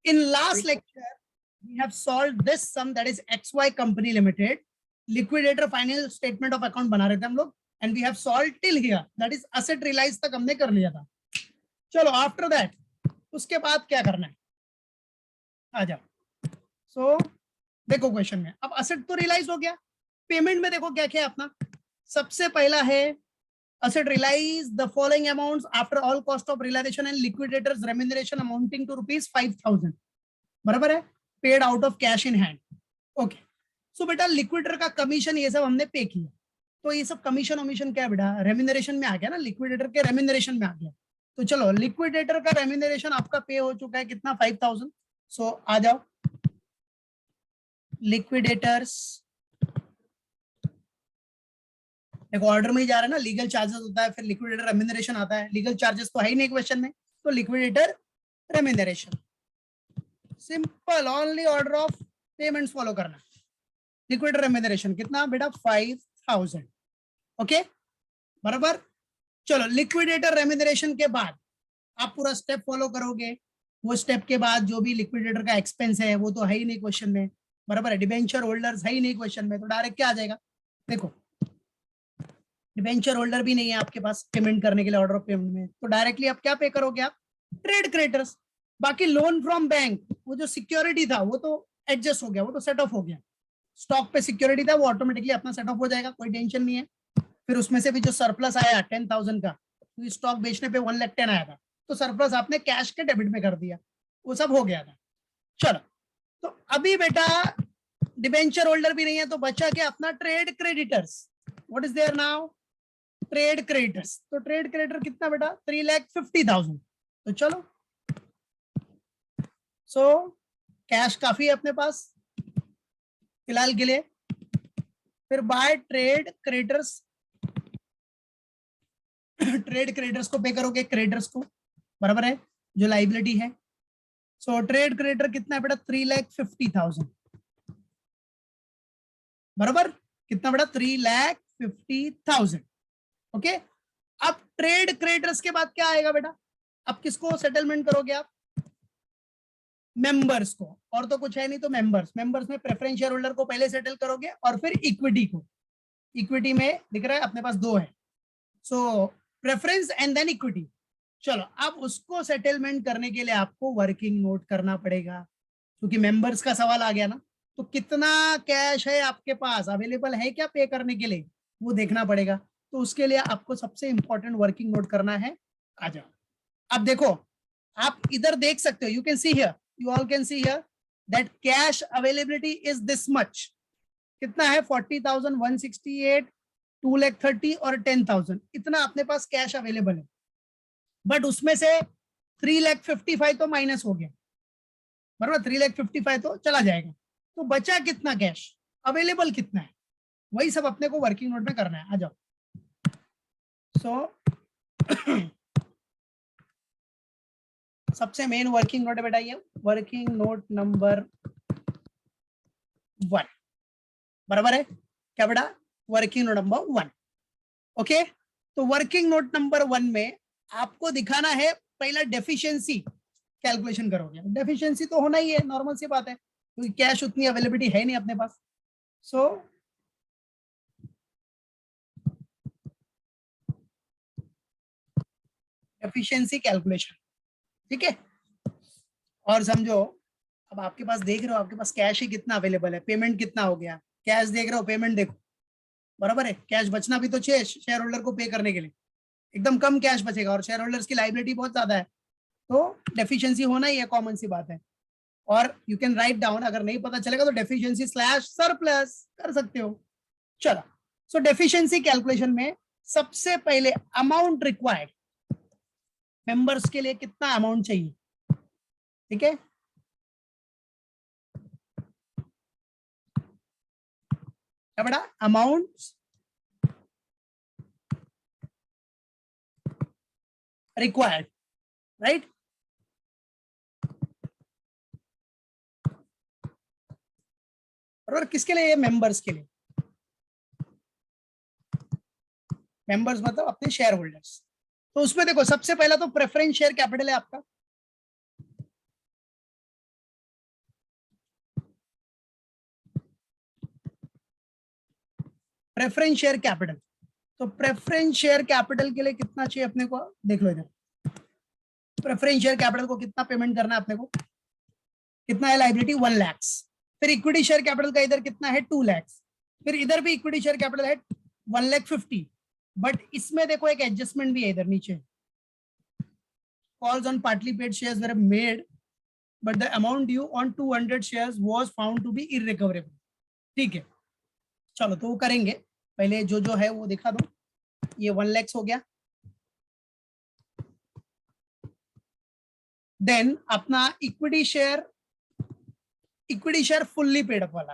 In last lecture, we have solved this sum, that is XY Company Limited. Liquidator final statement of account बना रहे थे हम लोग, and we have solved till here, that is asset realize तक हमने कर लिया था. चलो after that, उसके बाद क्या करना है, आ जाओ. So देखो क्वेश्चन में, अब asset तो रियलाइज हो गया, पेमेंट में देखो क्या क्या है अपना. सबसे पहला है asset realize the following amounts after all cost of realization and liquidators remuneration amounting to rupees 5,000. बराबर है, paid out of cash in hand. Okay, so बेटा लिक्विडेटर का कमीशन ये सब हमने पे किया, तो ये सब कमीशन वमीशन क्या है बेटा, रेम्यूनरेशन में आ गया ना, लिक्विडेटर के रेम्यूनरेशन में आ गया. तो चलो लिक्विडेटर का रेम्यूनरेशन आपका पे हो चुका है कितना, 5,000. सो आ जाओ, लिक्विडेटर्स देखो ऑर्डर में ही जा रहा है ना, लीगल चार्जेस होता है, फिर लिक्विडेटर रेम्यूनरेशन आता है. लीगल चार्जेस तो है ही नहीं क्वेश्चन में, तो liquidator remuneration simple, only order of payments follow करना. लिक्विडेटर रेम्यूनरेशन कितना बेटा, 5,000. ओके बराबर. चलो लिक्विडेटर रेम्यूनरेशन के बाद आप पूरा स्टेप फॉलो करोगे. वो स्टेप के बाद जो भी लिक्विडेटर का एक्सपेंस है वो तो है ही नहीं क्वेश्चन में, बराबर है. डिबेंचर होल्डर्स है ही नहीं क्वेश्चन में, तो डायरेक्ट क्या आ जाएगा, देखो डिबेंचर होल्डर भी नहीं है आपके पास पेमेंट करने के लिए ऑर्डर ऑफ पेमेंट में, तो डायरेक्टली आप क्या पे करोगे, आप ट्रेड क्रेडिटर्स. बाकी लोन फ्रॉम बैंक, वो जो सिक्योरिटी था वो तो एडजस्ट हो गया, वो तो सेट ऑफ हो गया. स्टॉक पे सिक्योरिटी था, वो ऑटोमेटिकली अपना सेट ऑफ हो जाएगा, कोई टेंशन नहीं है. फिर उसमें से भी जो सरप्लस आया 10,000 का, तो स्टॉक बेचने पे 1,10,000 आया था, तो सरप्लस आपने कैश के डेबिट में कर दिया, वो सब हो गया था. चलो तो अभी बेटा डिबेंचर होल्डर भी नहीं है, तो बचा क्या अपना trade creditors. What is there now, trade creditors. तो ट्रेड क्रेडिटर कितना बेटा, 3,50,000. तो चलो सो कैश काफी है अपने पास फिलहाल के लिए. फिर by trade creditors, trade creditors को पे करोगे, क्रेडिटर्स को, बराबर है, जो लाइबिलिटी है. सो ट्रेड क्रेडिटर कितना है बेटा, 3,50,000. बराबर कितना बेटा, 3,50,000. ओके, अब ट्रेड क्रेडिटर्स के बाद क्या आएगा बेटा, अब किसको सेटलमेंट करोगे आप, मेंबर्स को, और तो कुछ है नहीं, तो मेंबर्स. मेंबर्स में प्रेफरेंस शेयर होल्डर को पहले सेटल करोगे और फिर इक्विटी को. इक्विटी में दिख रहा है अपने पास दो है, सो प्रेफरेंस एंड देन इक्विटी. चलो अब उसको सेटलमेंट करने के लिए आपको वर्किंग नोट करना पड़ेगा, क्योंकि मेंबर्स का सवाल आ गया ना. तो कितना कैश है आपके पास, अवेलेबल है क्या पे करने के लिए, वो देखना पड़ेगा. तो उसके लिए आपको सबसे इंपॉर्टेंट वर्किंग नोट करना है. आ जाओ, अब देखो आप इधर देख सकते हो, you can see here, you all can see here that cash availability is this much. कितना है, 40,168, 2,30,000 और 10,000, इतना अपने पास कैश अवेलेबल है. बट उसमें से 3,55,000 तो माइनस हो गया, बराबर, 3,55,000 तो चला जाएगा. तो बचा कितना कैश, अवेलेबल कितना है, वही सब अपने को वर्किंग नोट में करना है. आ जाओ. सो सबसे मेन वर्किंग नोट है बेटा ये, वर्किंग नोट नंबर 1, बराबर है क्या बेटा, वर्किंग नोट नंबर 1. ओके, तो वर्किंग नोट नंबर 1 में आपको दिखाना है पहला डेफिशिएंसी कैलकुलेशन करोगे. डेफिशिएंसी तो होना ही है, नॉर्मल सी बात है, क्योंकि कैश उतनी अवेलेबिलिटी है नहीं अपने पास. सो डेफिशिएंसी कैलकुलेशन, ठीक है. और समझो अब आपके पास देख रहे हो, आपके पास कैश ही कितना अवेलेबल है, पेमेंट कितना हो गया, कैश देख रहे हो, पेमेंट देखो, बराबर है. कैश बचना भी तो चाहिए शेयर होल्डर को पे करने के लिए, एकदम कम कैश बचेगा और शेयर होल्डर्स की लाइबिलिटी बहुत ज्यादा है, तो डेफिशिएंसी होना ही है, कॉमन सी बात है. और यू कैन राइट डाउन, अगर नहीं पता चलेगा तो डेफिशिएंसी स्लैश सरप्लस कर सकते हो. चलो, सो डेफिशिएंसी कैलकुलेशन में सबसे पहले अमाउंट रिक्वायर्ड, मेंबर्स के लिए कितना अमाउंट चाहिए, ठीक है. क्या बड़ा अमाउंट रिक्वायर्ड, राइट. और किसके लिए, मेंबर्स के लिए. मेंबर्स मतलब अपने शेयर होल्डर्स. तो उसमें देखो सबसे पहला तो प्रेफरेंस शेयर कैपिटल है आपका, प्रेफरेंस शेयर कैपिटल। तो प्रेफरेंस शेयर कैपिटल के लिए कितना चाहिए अपने को, देख लो इधर। प्रेफरेंस शेयर कैपिटल को कितना पेमेंट करना है अपने को, कितना है लायबिलिटी 1 लाख। फिर इक्विटी शेयर कैपिटल का इधर कितना है 2 लाख। फिर इधर भी इक्विटी शेयर कैपिटल है 1,50,000। बट इसमें देखो एक एडजस्टमेंट भी है इधर नीचे। Calls on partly paid shares were made but the amount due on 200 shares was found to be irrecoverable. ठीक है, चलो तो वो करेंगे। पहले जो जो है वो दिखा दो। ये 1 लाख हो गया। देन अपना equity share fully paid up वाला,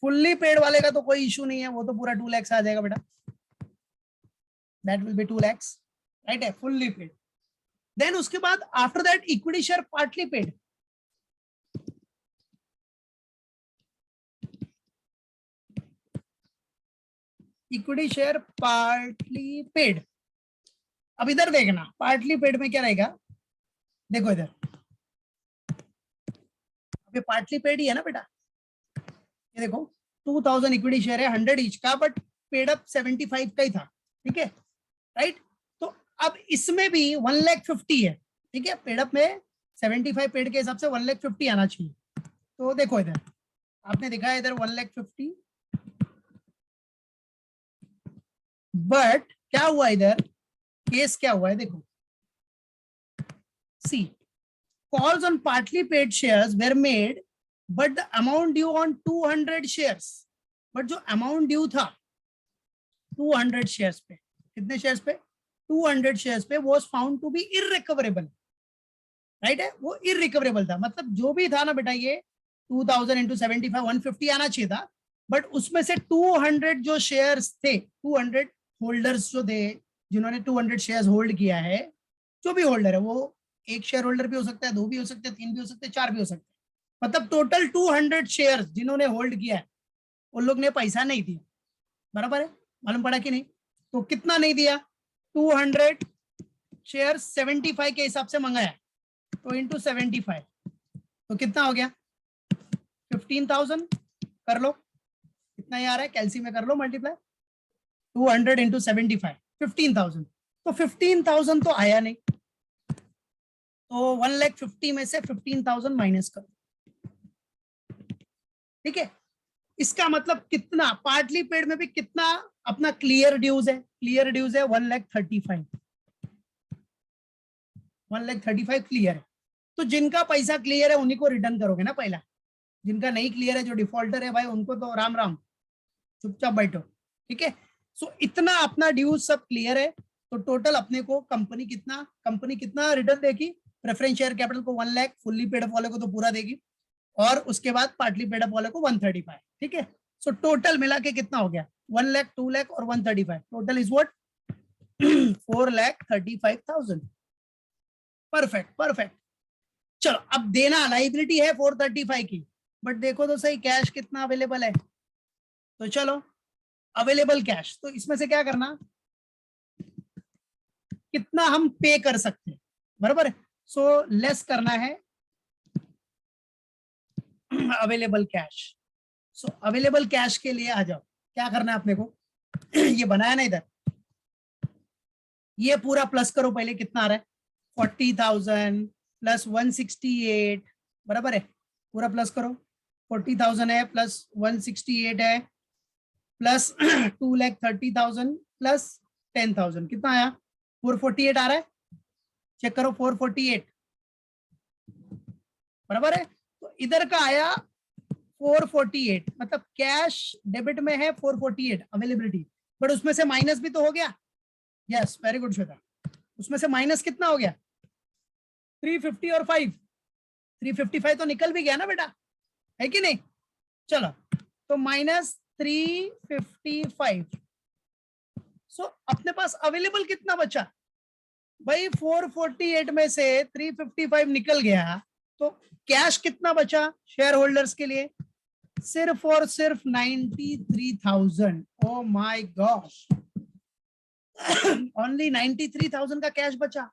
फुल्ली पेड वाले का तो कोई इशू नहीं है, वो तो पूरा 2 लाख आ जाएगा बेटा। That will be 2 lakh, right है, फुल्ली पेड। देन उसके बाद after that equity share partly paid. Equity share partly paid. अब इधर देखना, पार्टली पेड में क्या रहेगा, देखो इधर, अभी पार्टली पेड ही है ना बेटा। ये देखो 2000 इक्विटी शेयर है 100 ईच का, बट पेड अप 75 का ही था। ठीक है, राइट। तो अब इसमें भी 1,50,000 है। ठीक है, पेड अप में 75 पेड के हिसाब से 1,50,000 आना चाहिए। तो देखो इधर आपने दिखाया इधर 1,50,000, बट क्या हुआ इधर, केस क्या हुआ है देखो। सी, calls on partly paid shares were made but the amount due on 200 shares, but जो amount due था 200 shares पे, कितने shares पे, 200 shares पे, was found to be irrecoverable, right है, वो irrecoverable था। मतलब जो भी था ना बेटा, ये 2000 into 75 150 आना चाहिए था, बट उसमें से 200 जो शेयर्स थे, 200 होल्डर्स जो थे जिन्होंने 200 शेयर्स होल्ड किया है, जो भी होल्डर है, वो एक शेयर होल्डर भी हो सकता है, 2 भी हो सकते हैं, 3 भी हो सकते हैं, 4 भी हो सकते हैं, मतलब टोटल 200 शेयर्स जिन्होंने होल्ड किया है उन लोग ने पैसा नहीं दिया। बराबर है, मालूम पड़ा कि नहीं। तो कितना नहीं दिया, 200 शेयर 75 के हिसाब से मंगाया, तो इंटू 75 तो कितना हो गया 15,000। कर लो कितना ही आ रहा है, कैलसी में कर लो मल्टीप्लाई, 200 इंटू 75 15,000। तो 15,000 तो आया नहीं, तो 1,50,000 में से 15,000 माइनस करो। ठीक है, इसका मतलब कितना, पार्टली पेड में भी कितना अपना क्लियर ड्यूज है, क्लियर ड्यूज है 1,35,000, 1,35,000 क्लियर है। तो जिनका पैसा क्लियर है उन्हीं को रिटर्न करोगे ना पहला, जिनका नहीं क्लियर है, जो डिफॉल्टर है भाई, उनको तो राम राम, चुपचाप बैठो। ठीक है, सो इतना अपना ड्यूज सब क्लियर है। तो टोटल अपने को कंपनी कितना रिटर्न देगी, प्रेफरेंस शेयर कैपिटल को 1 लाख, फुल्ली पेड अप वाले को तो पूरा देगी, और उसके बाद पार्टली पेड अप वाले को 135। ठीक है, सो टोटल मिला के कितना हो गया, 1 लाख, 2 लाख और 135, total is what 4,35,000। Perfect perfect. चलो अब देना, लाइबिलिटी है 435 की, बट देखो तो सही कैश कितना अवेलेबल है। तो चलो अवेलेबल कैश, तो इसमें से क्या करना, कितना हम पे कर सकते हैं, बराबर है। सो लेस करना है अवेलेबल कैश। सो अवेलेबल कैश के लिए आ जाओ, क्या करना है अपने को ये बनाया ना इधर, ये पूरा प्लस करो पहले, कितना आ रहा है 40,000 प्लस 168, बराबर है, पूरा प्लस करो। 40,000 है प्लस 168 है प्लस 2,30,000 प्लस 10,000, कितना आया 448 आ रहा है, चेक करो 448, बराबर है। तो इधर का आया 448, मतलब कैश डेबिट में है 448 अवेलेबिलिटी, बट उसमें से माइनस भी तो हो गया। यस वेरी गुड श्वेता, उसमें से माइनस कितना हो गया 350 और 5, 355 तो निकल भी गया ना बेटा, है कि नहीं। चलो तो माइनस 355। सो अपने पास अवेलेबल कितना बचा भाई, 448 में से 355 निकल गया, तो कैश कितना बचा शेयर होल्डर्स के लिए, सिर्फ और सिर्फ 93,000। ओ माय गॉश, ओनली 93,000 का कैश बचा,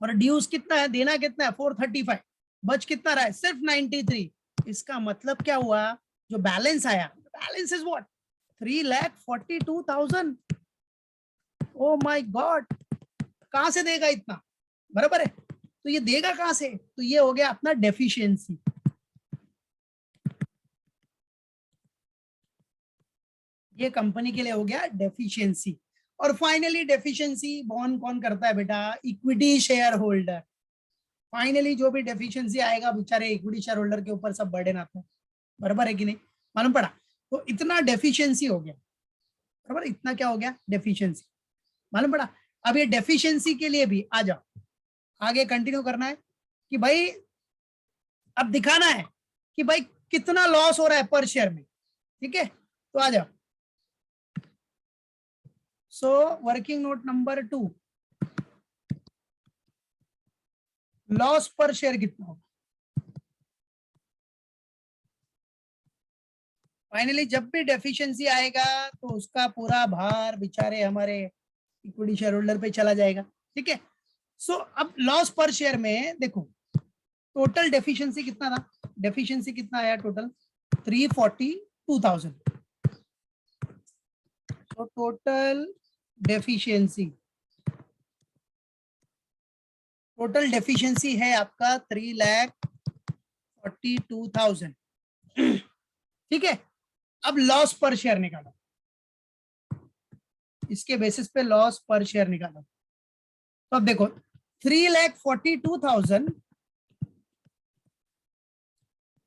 और ड्यूज कितना है, देना कितना है 435, बच कितना रहा है सिर्फ 93। इसका मतलब क्या हुआ, जो बैलेंस आया, balance is what, 3,42,000। Oh my God, कहां से देगा इतना, बराबर है। तो ये देगा कहां से, तो ये हो गया अपना डेफिशिएंसी। ये कंपनी के लिए हो गया डेफिशिएंसी। और फाइनली डेफिशिएंसी बॉर्न कौन करता है बेटा, इक्विटी शेयर होल्डर। फाइनली जो भी डेफिशिएंसी आएगा बेचारे इक्विटी शेयर होल्डर के ऊपर सब बर्डन आता है, बराबर है कि नहीं, मालूम पड़ा। तो इतना डेफिशिएंसी हो गया, बराबर, इतना क्या हो गया, डेफिशिएंसी, मालूम पड़ा। अब ये डेफिशिएंसी के लिए भी आ जाओ, आगे कंटिन्यू करना है कि भाई अब दिखाना है कि भाई कितना लॉस हो रहा है पर शेयर में, ठीक है। तो आ जाओ, so working note number 2, loss पर शेयर कितना होगा। फाइनली जब भी डेफिशिएंसी आएगा तो उसका पूरा भार बेचारे हमारे इक्विटी शेयर होल्डर पे चला जाएगा, ठीक है। सो अब लॉस पर शेयर में देखो, टोटल डेफिशिएंसी कितना था, डेफिशिएंसी कितना आया टोटल, 342,000। तो टोटल डेफिशिएंसी है आपका 3,42,000, ठीक है। अब लॉस पर शेयर निकालो, इसके बेसिस पे लॉस पर शेयर निकालो। तो अब देखो 3,42,000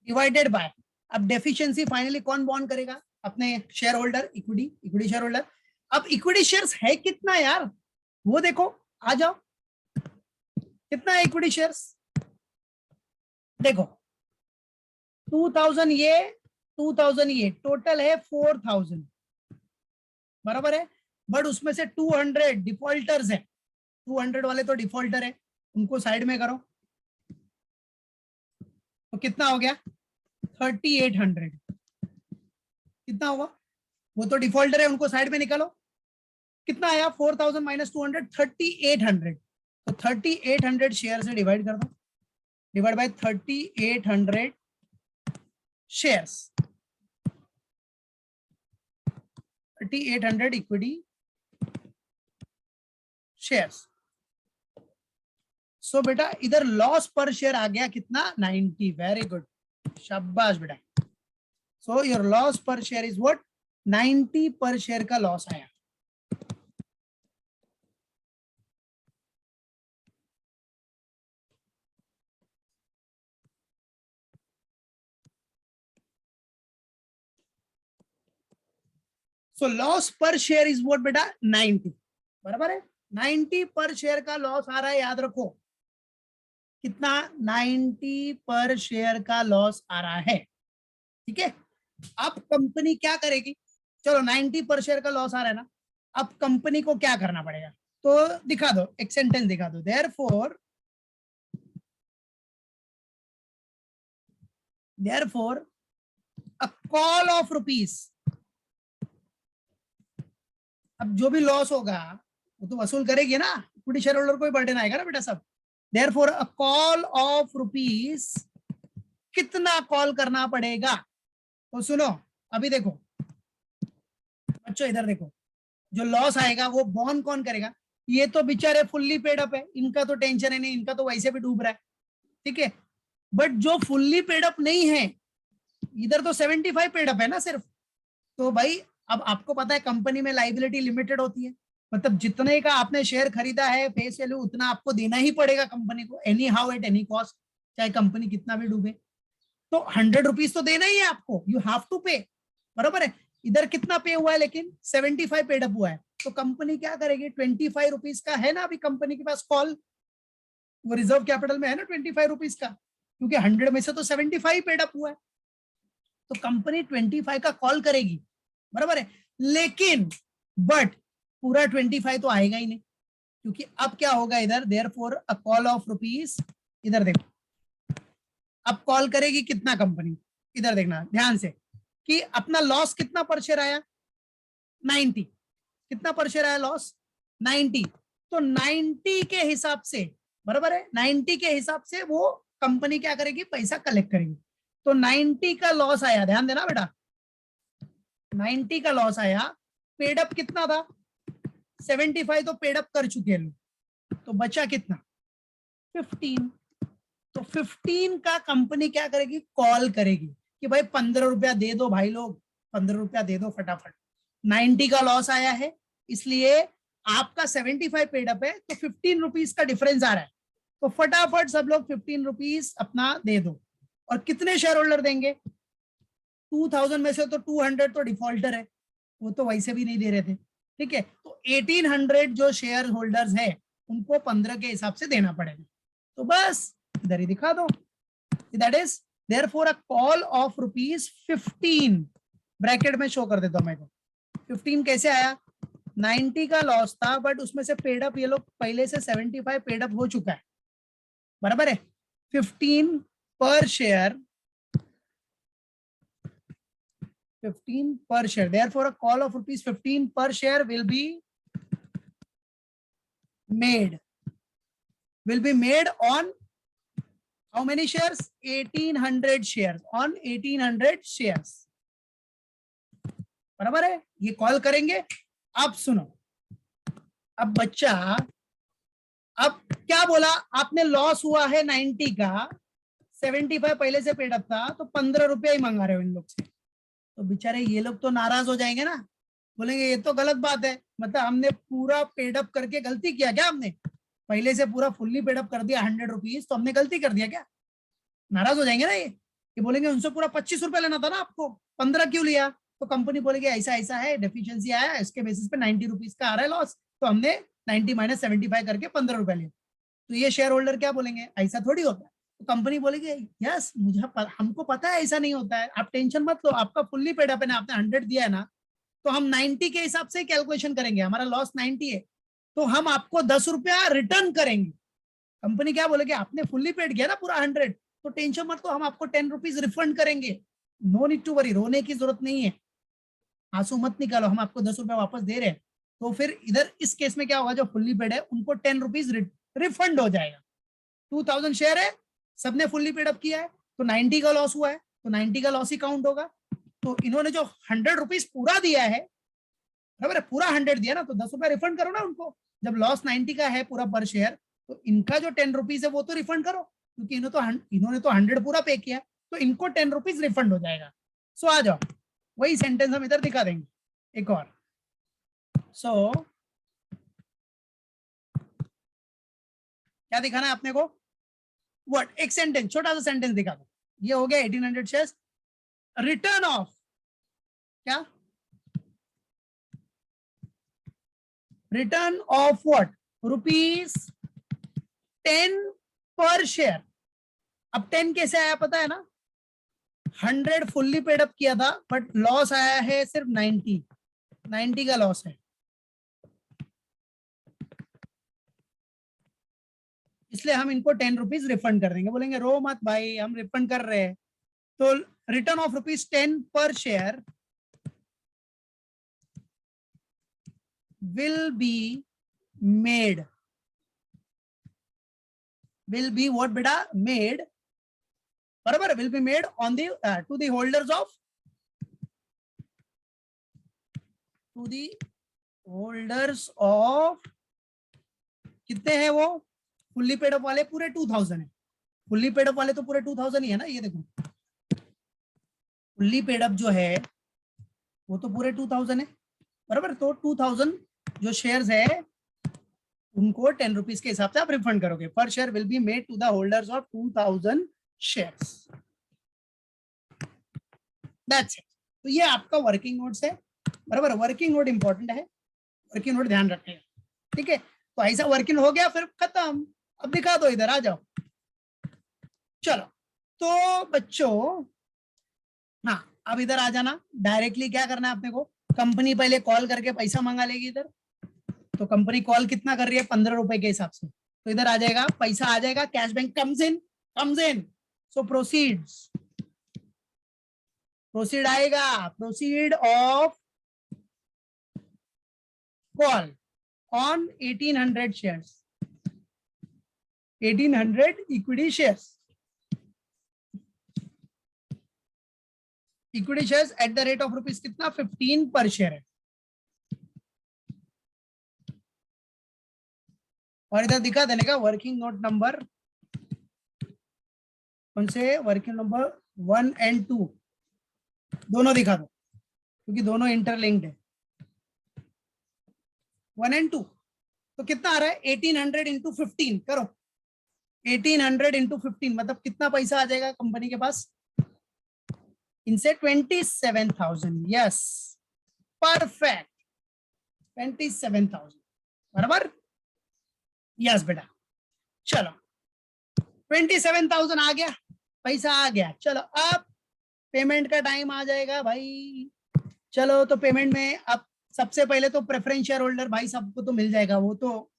डिवाइडेड बाय, अब डेफिशिएंसी फाइनली कौन बॉन्ड करेगा, अपने share holder, equity share holder. अब इक्विटी शेयर्स है कितना यार, वो देखो, आ जाओ, कितना है इक्विटी शेयर्स, देखो 2,000 ये 2,000 ये, टोटल है 4,000, बराबर है। बट उसमें से 200 डिफॉल्टर्स है, 200 वाले तो डिफॉल्टर है, उनको साइड में करो, तो कितना हो गया 3,800, कितना होगा, वो तो डिफॉल्टर है, उनको साइड में निकालो, कितना आया 4,000 माइनस 200, 3,800। तो 3,800 शेयर से डिवाइड कर दो, divide by 3,800 shares, 3,800 equity shares. So बेटा इधर लॉस पर शेयर आ गया कितना, 90, वेरी गुड, शाबाश बेटा। सो योर लॉस पर शेयर इज व्हाट, 90 पर शेयर का लॉस आया। सो लॉस पर शेयर इज व्हाट बेटा, 90, बराबर है। 90 पर शेयर का लॉस आ रहा है, याद रखो कितना, 90 पर शेयर का लॉस आ रहा है, ठीक है। अब कंपनी क्या करेगी, चलो 90 पर शेयर का लॉस आ रहा है ना, अब कंपनी को क्या करना पड़ेगा, तो दिखा दो, एक सेंटेंस दिखा दो, therefore a call of rupees, अब जो भी लॉस होगा वो तो वसूल करेगी ना, इक्विटी शेयर होल्डर को ही बर्डन आएगा ना बेटा सब। Therefore a call of rupees, कितना कॉल करना पड़ेगा, तो सुनो, अभी देखो बच्चों, इधर देखो, जो लॉस आएगा वो बॉन्ड कौन करेगा, ये तो बेचारे फुल्ली पेड अप है, इनका तो टेंशन है नहीं, इनका तो वैसे भी डूब रहा है, ठीक है। बट जो फुल्ली पेड अप नहीं है, इधर तो 75 पेड अप है ना सिर्फ, तो भाई अब आपको पता है कंपनी में लाइबिलिटी लिमिटेड होती है, मतलब जितने का आपने शेयर खरीदा है फेस वैल्यू उतना आपको देना ही पड़ेगा कंपनी को, any how at any cost, चाहे कंपनी कितना भी डूबे, तो 100 रुपीज तो देना ही है आपको, यू हैव टू पे, बराबर है। इधर कितना पे हुआ है, लेकिन 75 पेड अप हुआ है, तो कंपनी क्या करेगी, 25 रुपीज का है ना अभी कंपनी के पास कॉल, वो रिजर्व कैपिटल में है ना 25 रुपीज का, क्योंकि 100 में से तो 75 पेड अप हुआ है, तो कंपनी 25 का कॉल करेगी, बराबर है। लेकिन बट पूरा 25 तो आएगा ही नहीं, क्योंकि अब क्या होगा इधर, therefore a call of rupees, इधर देखो अब कॉल करेगी कितना कंपनी, इधर देखना ध्यान से कि अपना लॉस कितना पर शेयर आया, 90, कितना पर शेयर आया लॉस, 90, तो 90 के हिसाब से, बराबर है, 90 के हिसाब से वो कंपनी क्या करेगी, पैसा कलेक्ट करेगी। तो 90 का लॉस आया, ध्यान देना बेटा, 90 का लॉस आया। पेड अप कितना था? 75 तो पेड अप कर चुके हैं लोग, तो बचा कितना? 15। तो 15 का कंपनी क्या करेगी? कॉल करेगी कि भाई 15 रुपया दे दो भाई लोग, 15 रुपया दे दो फटाफट। 90 का लॉस आया है, इसलिए आपका 75 पेड अप है, तो 15 रुपीज का डिफरेंस आ रहा है, तो फटाफट सब लोग 15 रुपीज अपना दे दो। और कितने शेयर होल्डर देंगे? 2000 में से तो 200 तो डिफॉल्टर है, वो तो वैसे भी नहीं दे रहे थे, ठीक है। तो 1800 जो शेयर होल्डर्स है उनको 15 के हिसाब से देना पड़ेगा। तो बस इधर ही दिखा दो, that is therefore a call of ₹15 bracket में शो कर देता हूं मैं को। 15 कैसे आया? 90 का लॉस था, बट उसमें से पेड अप ये लोग पहले से 75 पेड अप हो चुका है, बराबर है। 15 पर share, 15 per share. Therefore, a call of ₹15 per share will be made. Will be made on how many shares? 1800 shares. On 1800 shares. बराबर है, ये कॉल करेंगे। अब सुनो, अब बच्चा, अब क्या बोला आपने? लॉस हुआ है 90 का, 75 पहले से पेड अप था, तो 15 रुपया ही मंगा रहे हो इन लोग से। तो बेचारे ये लोग तो नाराज हो जाएंगे ना, बोलेंगे ये तो गलत बात है, मतलब हमने पूरा पेडअप करके गलती किया क्या? हमने पहले से पूरा फुल्ली पेडअप कर दिया 100 रुपीज, तो हमने गलती कर दिया क्या? नाराज हो जाएंगे ना ये बोलेंगे उनसे पूरा 25 रुपया लेना था ना आपको, 15 क्यों लिया? तो कंपनी बोलेगी ऐसा ऐसा है, डेफिशिएंसी आया, इसके बेसिस पे 90 रुपीज का आ रहा है लॉस, तो हमने 90 माइनस 75 करके 15 रुपया लिया। तो ये शेयर होल्डर क्या बोलेंगे? ऐसा थोड़ी होता है। तो कंपनी बोलेगी यस हमको पता है ऐसा नहीं होता है, आप टेंशन मत लो, आपका फुल्ली पेड अप है ना, आपने 100 दिया है ना, तो हम 90 के हिसाब से कैलकुलेशन करेंगे, हमारा लॉस 90 है, तो हम आपको 10 रुपया रिटर्न करेंगे। कंपनी क्या बोलेगी? आपने फुल्ली पेड किया ना पूरा 100, तो टेंशन मत लो, हम आपको 10 रुपीज रिफंड करेंगे। नो नीड टू वरी, रोने की जरूरत नहीं है, आंसू मत निकालो, हम आपको 10 रुपया वापस दे रहे हैं। तो फिर इधर इस केस में क्या होगा? जो फुल्ली पेड है उनको 10 रुपीज रिफंड हो जाएगा। 2000 शेयर है, सबने फुल्ली पेड अप किया है, तो 90 का लॉस हुआ है, तो 90 का लॉस ही काउंट होगा। तो इन्होंने जो 100 रुपीज पूरा दिया है, बराबर है, पूरा 100 दिया ना, तो 10 रुपया रिफंड करो ना उनको। जब लॉस 90 का है पूरा पर शेयर, तो इनका जो 10 रुपीज है वो तो रिफंड करो, क्योंकि इन्होंने तो 100 पूरा पे किया, तो इनको 10 रुपीज रिफंड हो जाएगा। सो आ जाओ, वही सेंटेंस हम इधर दिखा देंगे एक और। सो क्या दिखाना है अपने को? व्हाट? एक सेंटेंस, छोटा सा सेंटेंस दिखा दो। ये हो गया 1800 शेयर्स, रिटर्न ऑफ क्या? Return of what? ₹10 पर शेयर। अब 10 कैसे आया पता है ना? 100 फुल्ली पेड अप किया था, बट लॉस आया है सिर्फ 90 का लॉस है, इसलिए हम इनको 10 रुपीज रिफंड कर देंगे। बोलेंगे रो मत भाई, हम रिफंड कर रहे हैं। तो रिटर्न ऑफ ₹10 पर share will be made, will be what beta? Made, बराबर, will be made on the to the holders of, to the holders of, कितने हैं वो? फुल्ली पेड अप वाले पूरे 2000 है, फुल्ली पेड अप वाले तो पूरे 2000 ही है ना, ये देखो फुल्ली पेड अप जो है वो तो पूरे 2000 है, बराबर। तो 2000 जो शेयर्स है उनको 10 रुपीज के हिसाब से आप रिफंड करोगे। पर share will be made to the holders of 2000 shares, that's it. तो ये आपका वर्किंग नोट्स है, बराबर। वर्किंग नोट इंपॉर्टेंट है, वर्किंग नोट ध्यान रखिएगा, ठीक है। तो ऐसा वर्किंग हो गया, फिर खत्म। अब दिखा दो, इधर आ जाओ। चलो तो बच्चों, हाँ अब इधर आ जाना। डायरेक्टली क्या करना है अपने को? कंपनी पहले कॉल करके पैसा मंगा लेगी इधर, तो कंपनी कॉल कितना कर रही है? 15 रुपए के हिसाब से, तो इधर आ जाएगा, पैसा आ जाएगा, cash bank comes in. So proceeds, proceed आएगा, proceed of call on 1800 shares, 1800 equity shares. Equity shares at the rate of rupees कितना 15 पर शेयर है। और इधर दिखा देने का वर्किंग नोट नंबर कौन से, वर्किंग नंबर 1 and 2 दोनों दिखा दो क्योंकि दोनों इंटरलिंक्ड है। 1 and 2 तो कितना आ रहा है 1800 इंटू 15 करो, 1800 इंटू 15 मतलब कितना पैसा आ जाएगा कंपनी के पास, इनसे 27,000। यस परफेक्ट 27,000 बराबर। यस बेटा चलो 27,000 आ गया, पैसा आ गया। चलो अब पेमेंट का टाइम आ जाएगा भाई। चलो तो पेमेंट में अब सबसे पहले तो प्रेफरेंस शेयर होल्डर भाई सबको तो मिल जाएगा, वो तो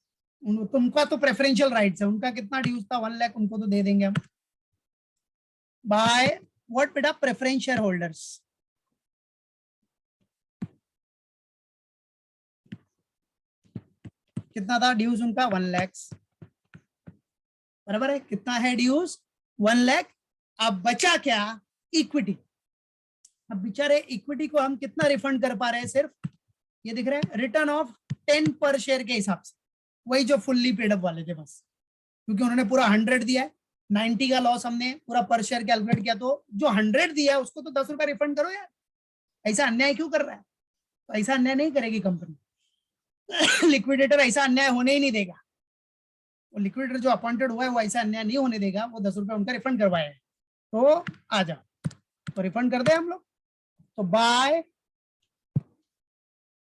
तुमका तो प्रेफरेंशियल राइट्स है, उनका कितना ड्यूज था 1 लाख उनको तो दे देंगे हम। बाय व्हाट बेटा प्रेफरेंस शेयर होल्डर्स, कितना था ड्यूज उनका 1 लाख बराबर है। कितना है ड्यूज 1 लाख। अब बचा क्या इक्विटी। अब बेचारे इक्विटी को हम कितना रिफंड कर पा रहे हैं, सिर्फ ये दिख रहा है रिटर्न ऑफ 10 पर शेयर के हिसाब से, वही जो फुल्ली पेड अप वाले थे बस, क्योंकि उन्होंने पूरा 100 दिया है, 90 का लॉस हमने पूरा पर शेयर कैलकुलेट किया, तो जो 100 दिया है उसको तो 10 रुपए रिफंड करो यार। ऐसा अन्याय क्यों कर रहा है, तो ऐसा अन्याय नहीं करेगी कंपनी। लिक्विडेटर ऐसा अन्याय होने ही नहीं देगा, वो लिक्विडेटर जो अपॉइंटेड हुआ है वो ऐसा अन्याय नहीं होने देगा, वो 10 रुपए उनका रिफंड करवाया है। तो आ जाओ तो रिफंड कर दे हम लोग। तो by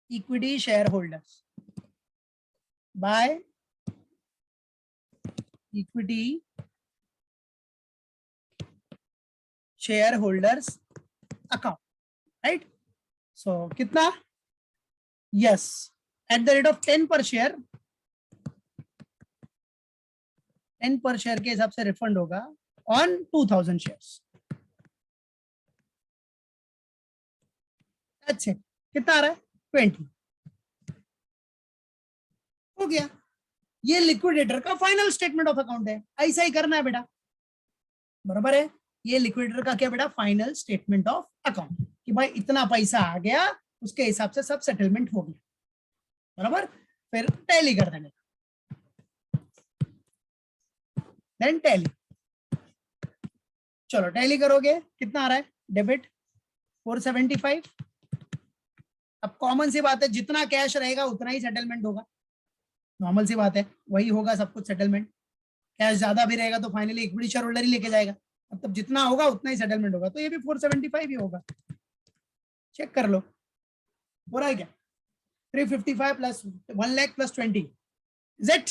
equity share holders, by equity share holders account, right. So कितना, yes at the rate of 10 पर शेयर, 10 पर शेयर के हिसाब से रिफंड होगा ऑन 2000 शेयर्स। अच्छा कितना आ रहा है 20 हो गया। ये लिक्विडेटर का फाइनल स्टेटमेंट ऑफ अकाउंट है, ऐसा ही करना है बेटा बराबर है। ये लिक्विडेटर का क्या बेटा फाइनल स्टेटमेंट ऑफ अकाउंट कि भाई इतना पैसा आ गया, उसके हिसाब से सब सेटलमेंट हो गया बराबर। फिर टैली कर देंगे, देन टैली। चलो टैली करोगे कितना आ रहा है डेबिट 475। अब कॉमन सी बात है जितना कैश रहेगा उतना ही सेटलमेंट होगा, नॉर्मल सी बात है, वही होगा सब कुछ सेटलमेंट। कैश ज्यादा भी रहेगा तो फाइनली इक्विटी शेयर होल्डर ही लेके जाएगा, मतलब जितना होगा उतना ही सेटलमेंट होगा, तो ये भी 475 ही होगा। चेक कर लो हो रहा है क्या, 355 plus 1 lakh plus 20 is it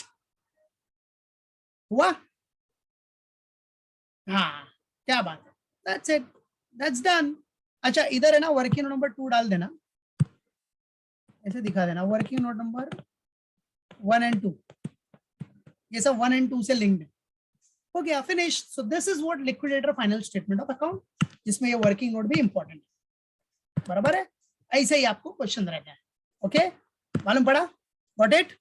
हुआ। हाँ क्या बात है, दैट्स इट, दैट्स डन। अच्छा इधर है ना वर्किंग नोट नंबर 2 डाल देना, ऐसे दिखा देना वर्किंग नोट नंबर 1 and 2, ये सब 1 and 2 से लिंक्ड है। हो गया finish. So this is what liquidator final statement of account, जिसमें ये वर्किंग नोट भी इंपॉर्टेंट है बराबर है। ऐसे ही आपको क्वेश्चन रहता है। ओके मालूम पड़ा, गॉट इट।